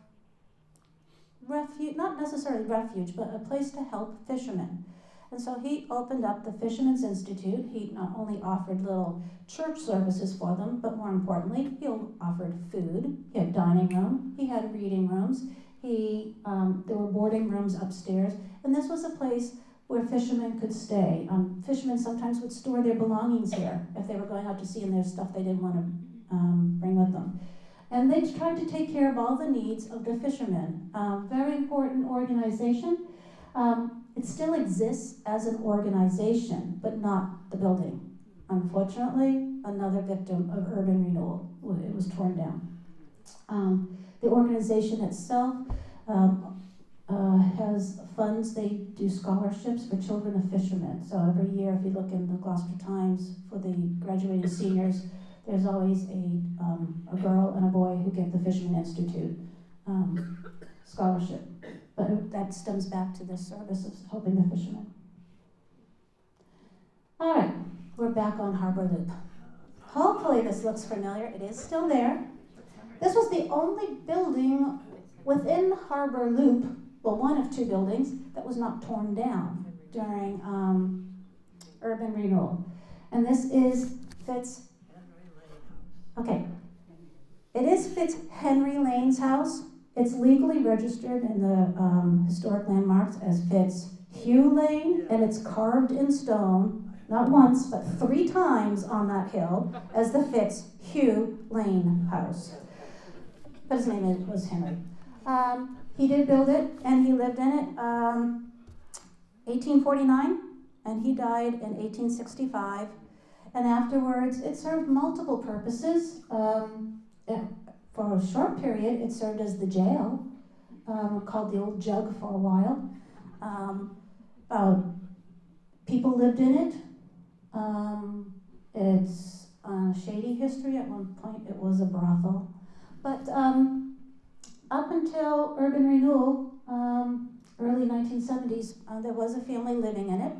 refuge, not necessarily refuge, but a place to help fishermen. And so he opened up the Fisherman's Institute. He not only offered little church services for them, but more importantly, he offered food. He had dining room. He had reading rooms. There were boarding rooms upstairs. And this was a place where fishermen could stay. Fishermen sometimes would store their belongings here if they were going out to sea and there's stuff they didn't want to bring with them. And they tried to take care of all the needs of the fishermen. Very important organization. It still exists as an organization, but not the building. Unfortunately, another victim of urban renewal. It was torn down. The organization itself has funds. They do scholarships for children of fishermen. So every year, if you look in the Gloucester Times for the graduating seniors, there's always a girl and a boy who get the Fisherman Institute scholarship. But that stems back to this service of helping the fishermen. All right, we're back on Harbor Loop. Hopefully this looks familiar. It is still there. This was the only building within Harbor Loop, well, one of 2 buildings, that was not torn down during urban renewal. And this is It is Fitz-Henry Lane's house. It's legally registered in the historic landmarks as Fitzhugh Lane, and it's carved in stone, not once, but 3 times on that hill, as the Fitzhugh Lane house. But his name was Henry. He did build it, and he lived in it 1849, and he died in 1865. And afterwards, it served multiple purposes. For a short period, it served as the jail, called the Old Jug for a while. People lived in it. It's shady history. At one point, it was a brothel. But up until urban renewal, early 1970s, there was a family living in it.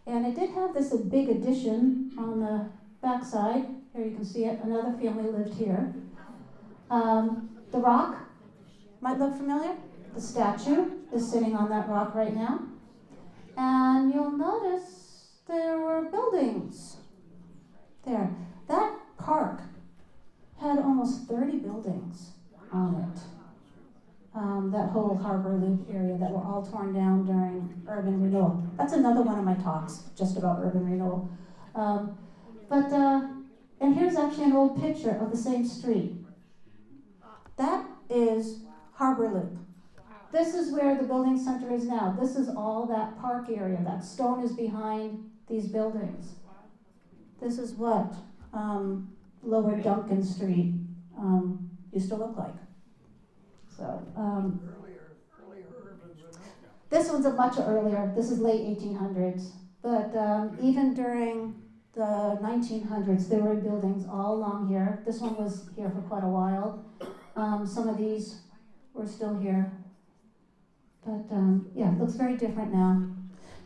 And it did have this big addition on the backside. Here you can see it. Another family lived here. The rock might look familiar. The statue is sitting on that rock right now. And you'll notice there were buildings there. That park had almost 30 buildings on it. That whole Harbor Loop area that were all torn down during urban renewal. That's another one of my talks, just about urban renewal. And here's actually an old picture of the same street. That is Harbor Loop. This is where the building center is now. This is all that park area. That stone is behind these buildings. This is what Lower Duncan Street used to look like. So Earlier urban renewal. this one's a much earlier. This is late 1800s. But even during the 1900s, there were buildings all along here. This one was here for quite a while. Some of these were still here. But yeah, it looks very different now.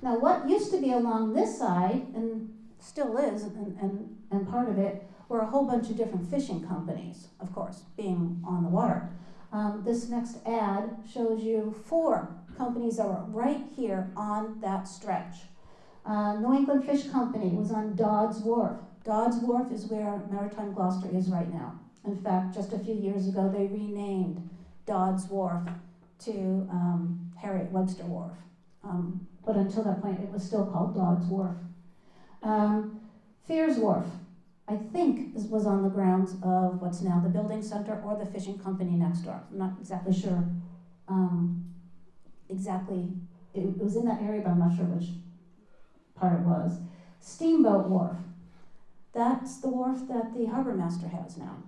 Now, what used to be along this side, and still is, and part of it, were a whole bunch of different fishing companies, of course, being on the water. This next ad shows you 4 companies that were right here on that stretch. New England Fish Company was on Dodd's Wharf. Dodd's Wharf is where Maritime Gloucester is right now. In fact, just a few years ago, they renamed Dodd's Wharf to Harriet Webster Wharf. But until that point, it was still called Dodd's Wharf. Fears Wharf, I think, was on the grounds of what's now the building center or the fishing company next door. I'm not exactly sure exactly. It was in that area, but I'm not sure which part it was. Steamboat Wharf. That's the wharf that the harbor master has now.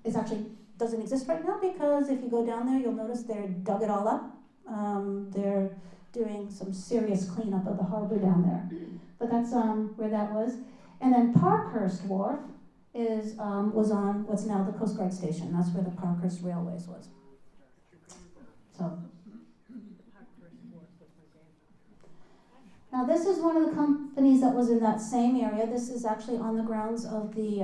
It actually doesn't exist right now because if you go down there, you'll notice they're dug it all up. They're doing some serious cleanup of the harbor down there. But that's where that was. And then Parkhurst Wharf was on what's now the Coast Guard Station. That's where the Parkhurst Railways was. So. Now this is one of the companies that was in that same area. This is actually on the grounds of the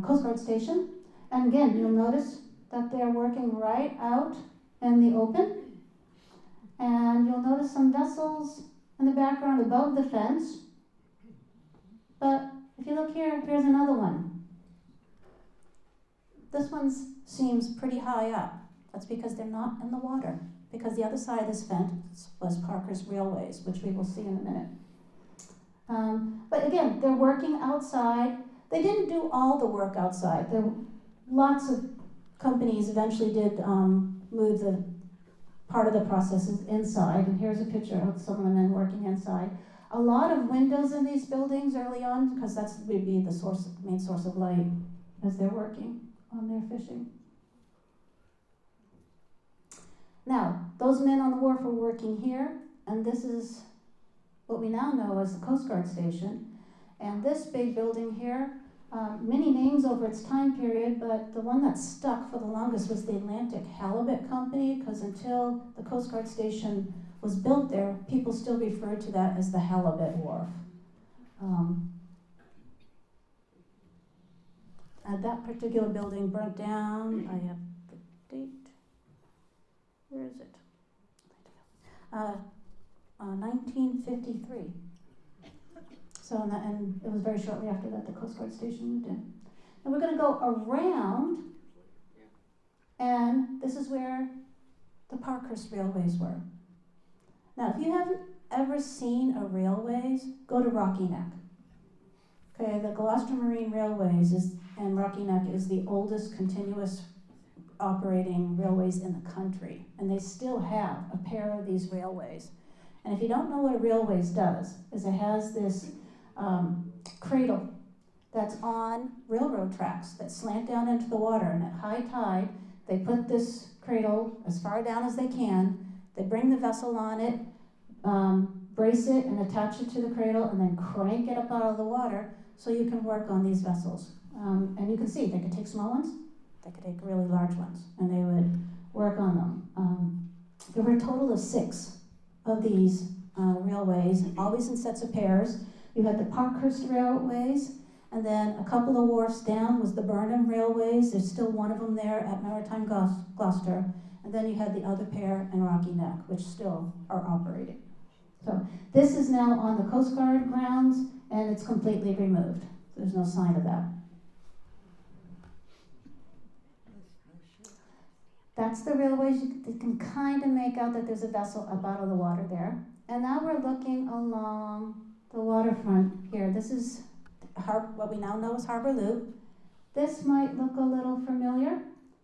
Coast Guard Station. And again, you'll notice that they're working right out in the open. And you'll notice some vessels in the background above the fence. But if you look here, here's another one. This one seems pretty high up. That's because they're not in the water. Because the other side of this fence was Parker's Railways, which we will see in a minute. But again, they're working outside. They didn't do all the work outside. Lots of companies eventually did move the part of the processes inside. And here's a picture of some of the men working inside. A lot of windows in these buildings early on, because that would be the main source of light as they're working on their fishing. Now, those men on the wharf are working here, and this is what we now know as the Coast Guard Station. And this big building here, many names over its time period, but the one that stuck for the longest was the Atlantic Halibut Company, because until the Coast Guard Station was built there, people still referred to that as the Halibut Wharf. That particular building burnt down. I have the date. Where is it? 1953. So, and it was very shortly after that the Coast Guard Station moved in. And we're going to go around, and this is where the Parkhurst Railways were. Now, if you haven't ever seen a railways, go to Rocky Neck. Okay, the Gloucester Marine Railways and Rocky Neck is the oldest continuous operating railways in the country, and they still have a pair of these railways. And if you don't know what a railways does, is it has this cradle that's on railroad tracks that slant down into the water, and at high tide, they put this cradle as far down as they can, they bring the vessel on it, brace it and attach it to the cradle, and then crank it up out of the water so you can work on these vessels. And you can see, they could take small ones, they could take really large ones, and they would work on them. There were a total of 6 of these railways, always in sets of pairs. You had the Parkhurst Railways, and then a couple of wharfs down was the Burnham Railways. There's still one of them there at Maritime Gloucester. And then you had the other pair in Rocky Neck, which still are operating. So this is now on the Coast Guard grounds, and it's completely removed. There's no sign of that. That's the railways. You can kind of make out that there's a vessel up out of the water there. And now we're looking along the waterfront here. This is what we now know as Harbor Loop. This might look a little familiar.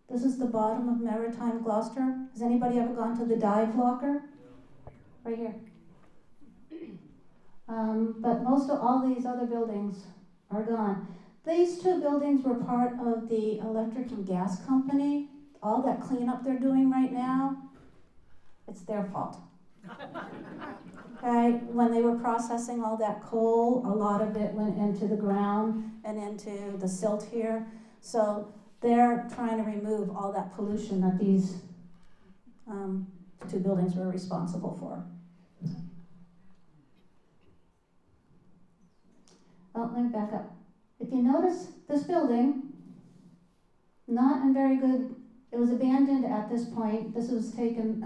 This is the bottom of maritime Gloucester. Has anybody ever gone to the dive locker? Right here. But most of all these other buildings are gone. These two buildings were part of the electric and gas company. All that cleanup they're doing right now, it's their fault. Okay, when they were processing all that coal, a lot of it went into the ground and into the silt here. So they're trying to remove all that pollution that these two buildings were responsible for. Oh, let me back up. If you notice this building, not in very good, it was abandoned at this point. This was taken,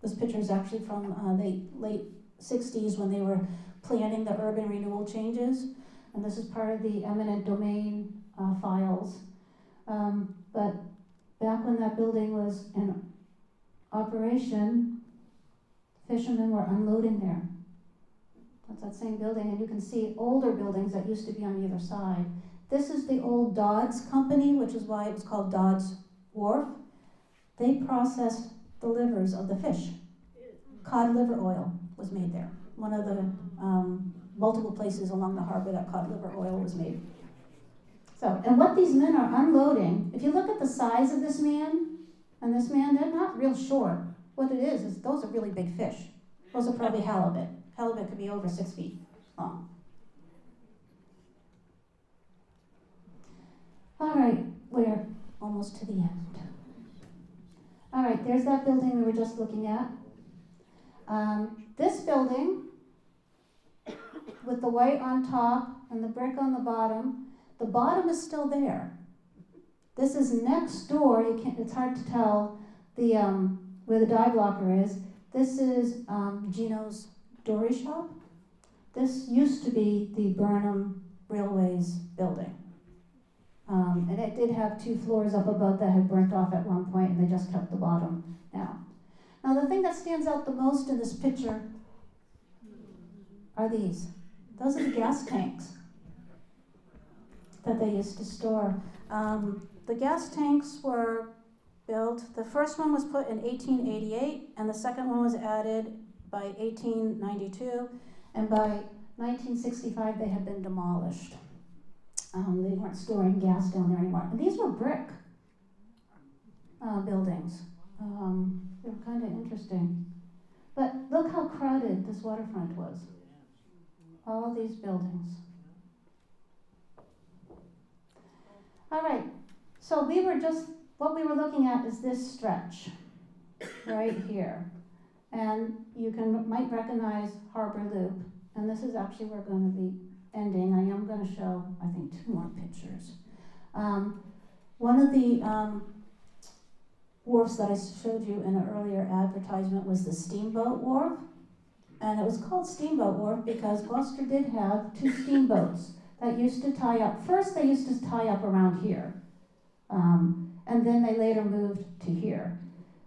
this picture is actually from the late 60s when they were planning the urban renewal changes. And this is part of the eminent domain files. But back when that building was in operation, fishermen were unloading there. That's that same building, and you can see older buildings that used to be on either side. This is the old Dodds company, which is why it was called Dodds Wharf. They processed the livers of the fish. Cod liver oil was made there. One of the multiple places along the harbor that cod liver oil was made. So, and what these men are unloading, if you look at the size of this man and this man, they're not real short. What it is those are really big fish. Those are probably halibut. Halibut could be over 6 feet long. All right, we're almost to the end. All right, there's that building we were just looking at. This building, with the white on top and the brick on the bottom is still there. This is next door. It's hard to tell where the dive locker is. This is Gino's Dory Shop. This used to be the Burnham Railways building. And it did have 2 floors up above that had burnt off at one point, and they just kept the bottom now. Now the thing that stands out the most in this picture are these. Those are the gas tanks that they used to store. The gas tanks were built, the first one was put in 1888, and the second one was added by 1892, and by 1965 they had been demolished. They weren't storing gas down there anymore. And these were brick buildings. They were kind of interesting. But look how crowded this waterfront was. All these buildings. All right, so what we were looking at is this stretch right here. And you might recognize Harbor Loop. And this is actually where we're going to be ending. I am going to show, I think, 2 more pictures. One of the wharfs that I showed you in an earlier advertisement was the Steamboat Wharf. And it was called Steamboat Wharf because Gloucester did have 2 steamboats that used to tie up. First, they used to tie up around here. And then they later moved to here.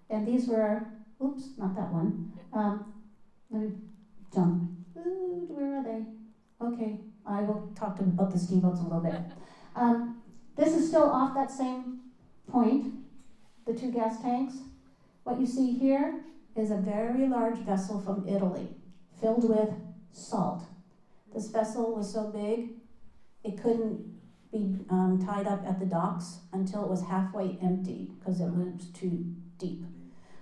And these were, oops, not that one. Let me jump. Ooh, where are they? Okay, I will talk about the steamboats a little bit. This is still off that same point, the 2 gas tanks. What you see here is a very large vessel from Italy, filled with salt. This vessel was so big, it couldn't be tied up at the docks until it was halfway empty, because it was too deep.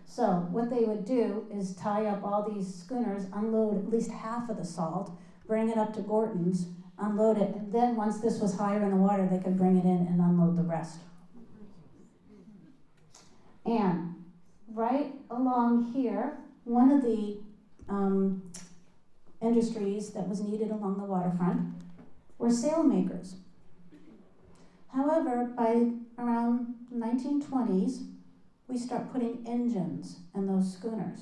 So what they would do is tie up all these schooners, unload at least half of the salt, bring it up to Gorton's, unload it, and then once this was higher in the water, they could bring it in and unload the rest. And right along here, one of the industries that was needed along the waterfront were sail makers. However, by around the 1920s, we start putting engines in those schooners.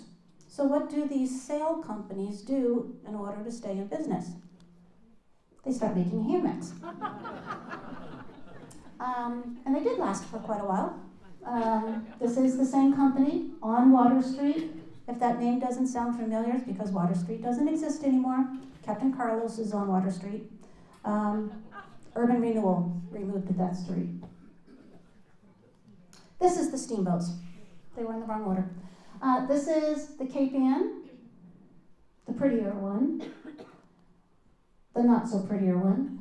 So what do these sail companies do in order to stay in business? They start making hammocks. And they did last for quite a while. This is the same company on Water Street. If that name doesn't sound familiar, it's because Water Street doesn't exist anymore. Captain Carlos is on Water Street. Urban Renewal removed that street. This is the steamboats. They were in the wrong order. This is the Cape Ann, the prettier one, the not so prettier one,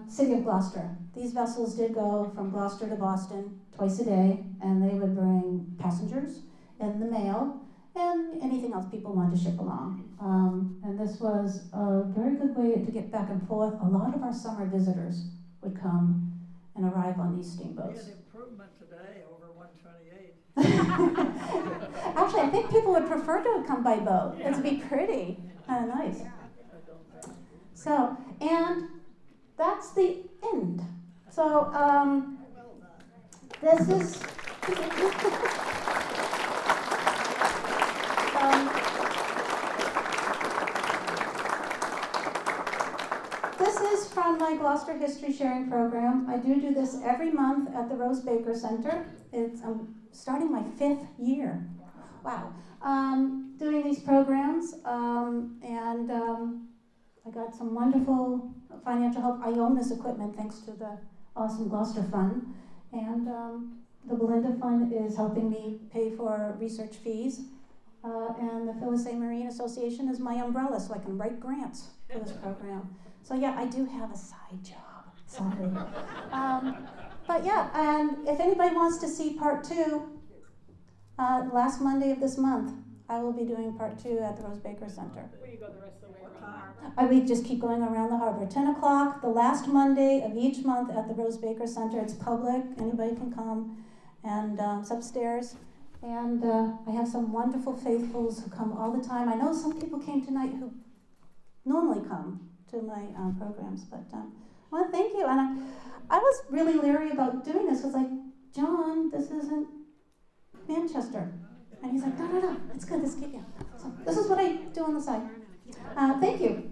City of Gloucester. These vessels did go from Gloucester to Boston twice a day, and they would bring passengers and the mail and anything else people wanted to ship along. And this was a very good way to get back and forth. A lot of our summer visitors would come and arrive on these Be steamboats. an improvement today over 128. Actually, I think people would prefer to come by boat. It'd be pretty, kind of nice. So, and that's the end. So, this is this is from my Gloucester History Sharing Program. I do this every month at the Rose Baker Center. I'm starting my 5th year. Wow. Doing these programs, and I got some wonderful financial help. I own this equipment thanks to the awesome Gloucester Fund, and the Belinda Fund is helping me pay for research fees, and the Phyllis A. Marine Association is my umbrella, so I can write grants for this program. So yeah, I do have a side job. Sorry. But yeah, and if anybody wants to see part 2, last Monday of this month, I will be doing part 2 at the Rose Baker Center. Will you go the rest of the way around the harbor? We just keep going around the harbor. 10 o'clock, the last Monday of each month at the Rose Baker Center. It's public, anybody can come, and it's upstairs. And I have some wonderful faithfuls who come all the time. I know some people came tonight who normally come to my programs, but well, thank you. And I was really leery about doing this. I was like, John, this isn't Manchester. And he's like, no, it's good, this keep you. So this is what I do on the side. Thank you.